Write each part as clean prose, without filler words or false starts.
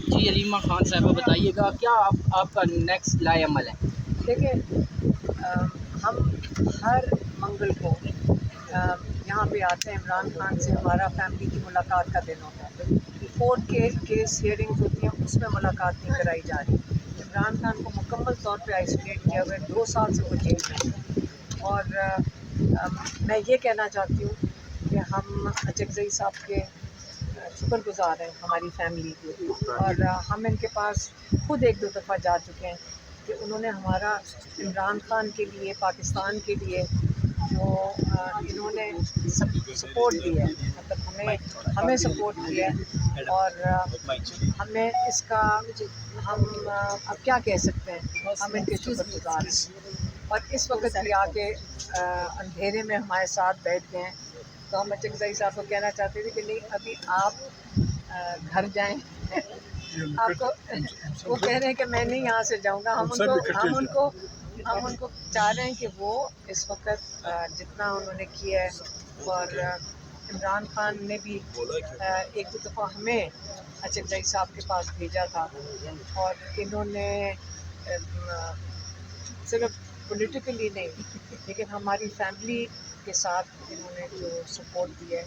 جی علیمہ خان صاحبہ بتائیے گا کیا آپ کا نیکسٹ لائے عمل ہے؟ دیکھیں ہم ہر منگل کو یہاں پہ آتے ہیں. عمران خان سے ہمارا فیملی کی ملاقات کا دن ہوتا ہے. کورٹ کے کیس ہیئرنگز ہوتی ہیں, اس میں ملاقات نہیں کرائی جا رہی. عمران خان کو مکمل طور پہ آئسولیٹ کیا ہوا ہے, 2 سال سے وہ جیل میں ہے. اور میں یہ کہنا چاہتی ہوں کہ ہم اچکزئی صاحب کے شکر گزار ہیں ہماری فیملی کے, اور ہم ان کے پاس خود 1-2 دفعہ جا چکے ہیں کہ انہوں نے ہمارا عمران خان کے لیے, پاکستان کے لیے جو انہوں نے سپورٹ دی ہے, مطلب ہمیں سپورٹ کیا ہے. اور ہمیں اس کا ہم اب کیا کہہ سکتے ہیں, ہم ان کے شکر گزار ہیں. اور اس وقت بھی آ کے اندھیرے میں ہمارے ساتھ بیٹھ گئے ہیں. تو ہم اچکزئی صاحب کو کہنا چاہتے تھے کہ نہیں ابھی آپ گھر جائیں. آپ کو وہ کہہ رہے ہیں کہ میں نہیں یہاں سے جاؤں گا. ہم ان کو چاہ رہے ہیں کہ وہ اس وقت جتنا انہوں نے کیا ہے, اور عمران خان نے بھی 1-2 دفعہ ہمیں اچکزئی صاحب کے پاس بھیجا تھا, اور انہوں نے صرف پولیٹیکلی نہیں لیکن ہماری فیملی کے ساتھ انہوں نے جو سپورٹ دی ہے,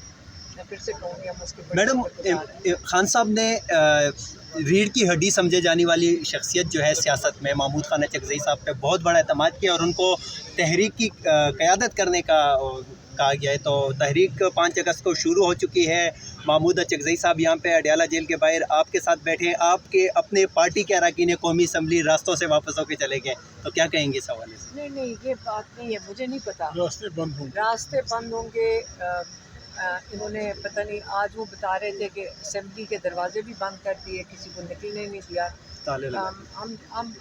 میں پھر سے کہوں گی ہم اس کے بڑے میڈم شکر گزار ہیں. خان صاحب نے ریڑھ کی ہڈی سمجھے جانے والی شخصیت جو ہے سیاست میں, محمود خان اچکزئی صاحب پہ بہت بڑا اعتماد کیا اور ان کو تحریک کی قیادت کرنے کا کہا گیا ہے. تو تحریک 5 اگست کو شروع ہو چکی ہے. محمود اچکزئی صاحب یہاں پہ اڈیالہ جیل کے باہر آپ کے ساتھ بیٹھے ہیں. آپ کے اپنے پارٹی کے اراکین قومی اسمبلی راستوں سے واپس ہو کے چلے گئے, تو کیا کہیں گے اس حوالے سے؟ نہیں یہ بات نہیں ہے, مجھے نہیں پتا. راستے بند ہوں گے. انہوں نے پتہ نہیں, آج وہ بتا رہے تھے کہ اسمبلی کے دروازے بھی بند کر دیے, کسی کو نکلنے نہیں دیا. ہم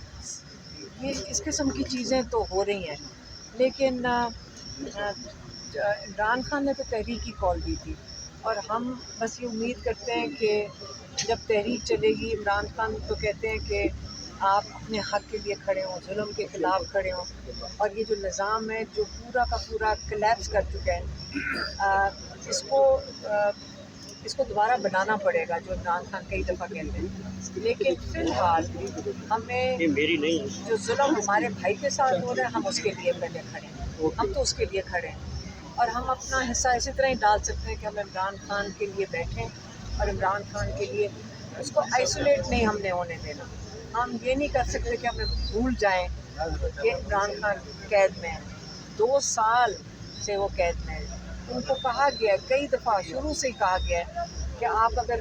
یہ اس قسم کی چیزیں تو ہو رہی ہیں, لیکن عمران خان نے تو تحریک کی کال دی تھی, اور ہم بس یہ امید کرتے ہیں کہ جب تحریک چلے گی, عمران خان تو کہتے ہیں کہ آپ اپنے حق کے لیے کھڑے ہوں, ظلم کے خلاف کھڑے ہوں. اور یہ جو نظام ہے جو پورا کا پورا کولیپس کر چکا ہے, اس کو دوبارہ بنانا پڑے گا, جو عمران خان کئی دفعہ کہتے ہیں. لیکن فی الحال ہمیں جو ظلم ہمارے بھائی کے ساتھ ہو رہا ہے, ہم اس کے لیے پہلے کھڑے ہیں. ہم تو اس کے لیے کھڑے ہیں, اور ہم اپنا حصہ اسی طرح ہی ڈال سکتے ہیں کہ ہم عمران خان کے لیے بیٹھیں, اور عمران خان کے لیے اس کو آئسولیٹ نہیں ہم نے ہونے دینا. ہم یہ نہیں کر سکتے کہ ہمیں بھول جائیں کہ عمران خان قید میں ہے. 2 سال سے وہ قید میں ہے. ان کو کہا گیا ہے کئی دفعہ, شروع سے ہی کہا گیا ہے کہ آپ اگر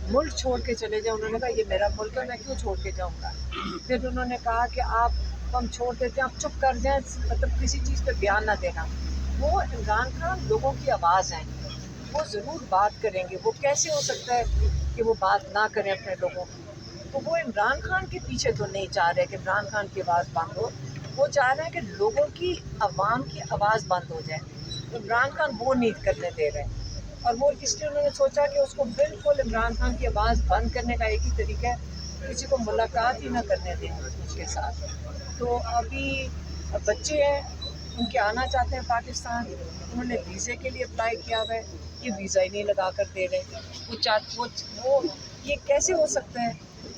ملک چھوڑ کے چلے جائیں. انہوں نے کہا یہ میرا ملک ہے, میں کیوں چھوڑ کے جاؤں گا. پھر انہوں نے کہا کہ آپ ہم چھوڑ دیتے ہیں, آپ چپ کر جائیں, مطلب کسی چیز پہ بیان نہ دینا. وہ عمران خان لوگوں کی آواز ہیں, وہ ضرور بات کریں گے. وہ کیسے ہو سکتا ہے کہ وہ بات نہ کریں اپنے لوگوں کی. تو وہ عمران خان کے پیچھے تو نہیں چاہ رہے کہ عمران خان کی آواز بند ہو, وہ چاہ رہے ہیں کہ لوگوں کی, عوام کی آواز بند ہو جائے. عمران خان وہ نہیں کرنے دے رہے ہیں, اور وہ اس لیے انہوں نے سوچا کہ اس کو بالکل عمران خان کی آواز بند کرنے کا ایک ہی طریقہ ہے, کسی کو ملاقات ہی نہ کرنے دیں اس کے ساتھ. تو ابھی بچے ہیں, ان کے آنا چاہتے ہیں پاکستان, انہوں نے ویزے کے لیے اپلائی کیا ہوا ہے, یہ ویزا ہی نہیں لگا کر دے رہے. وہ یہ کیسے ہو سکتا ہے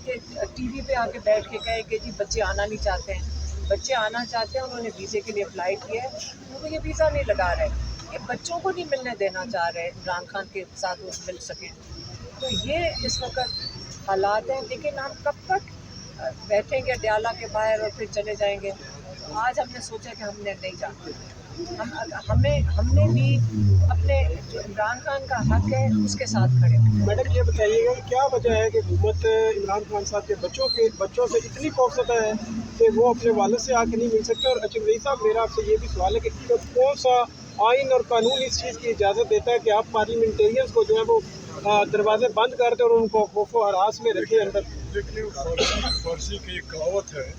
کہ ٹی وی پہ آ کے بیٹھ کے کہے کہ جی بچے آنا نہیں چاہتے ہیں. بچے آنا چاہتے ہیں, انہوں نے ویزے کے لیے اپلائی کیا ہے, ان کو یہ ویزا نہیں لگا رہے. یہ بچوں کو نہیں ملنے دینا چاہ رہے عمران خان کے ساتھ وہ مل سکیں. تو یہ اس وقت حالات ہیں. لیکن ہم کب تک بیٹھیں گے اڈیالہ کے باہر اور پھر چلے جائیں گے. آج ہم نے سوچا کہ ہم نے نہیں جانا. ہم نے بھی اپنے جو عمران خان کا حق ہے اس کے ساتھ کھڑے ہیں. میڈم یہ بتائیے گا کیا وجہ ہے کہ حکومت عمران خان صاحب کے بچوں سے اتنی خوفزدہ ہے کہ وہ اپنے والد سے آ کے نہیں مل سکتے. اور اچکزئی صاحب میرا آپ سے یہ بھی سوال ہے کہ کون سا آئین اور قانون اس چیز کی اجازت دیتا ہے کہ آپ پارلیمنٹیرینس کو جو ہے وہ دروازے بند کر دیں اور ان کو خوف و ہراس میں رکھیں اندر؟ دیکھیے فارسی کی ایک کہاوت ہے,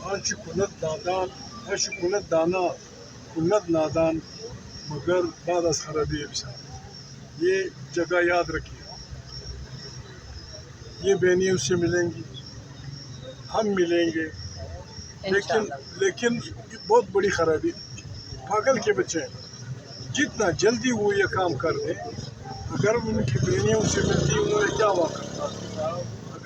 آنچ کنت دانا کنت نادان مگر بعد از خرابی افسان. یہ جگہ یاد رکھیے. یہ بے نیوز سے ملیں گی, ہم ملیں گے, لیکن بہت بڑی خرابی. پاگل کے بچے ہیں, جتنا جلدی وہ یہ کام کر دیں, اگر ان کی بے نیوز سے ملتی انہوں نے کیا واقع